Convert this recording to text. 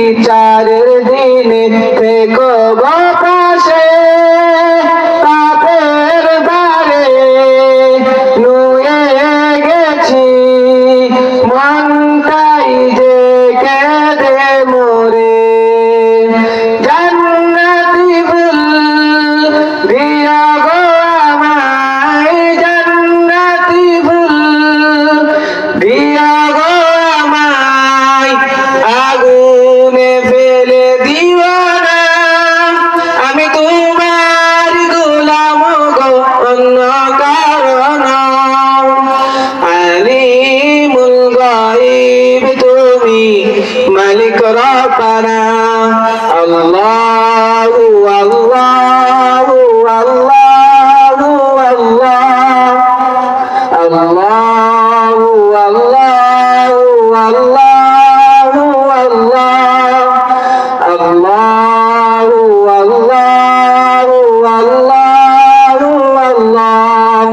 বিচারের দিনে থেকো গো পাশে, পাপের ভারে নুয়ে গেছি, মনটাই যে কেঁদে মোরে। জান্নাতি ফুল দিয়া গো আমায়, জান্নাতি ফুল দিয়া গো আমায়, আগুনে ফেলে দিও না, আমি তোমার গোলাম গো অন্য কারো নও। আলিমুল গায়ব তুমি, মালিক রব্বানা আল্লাহ।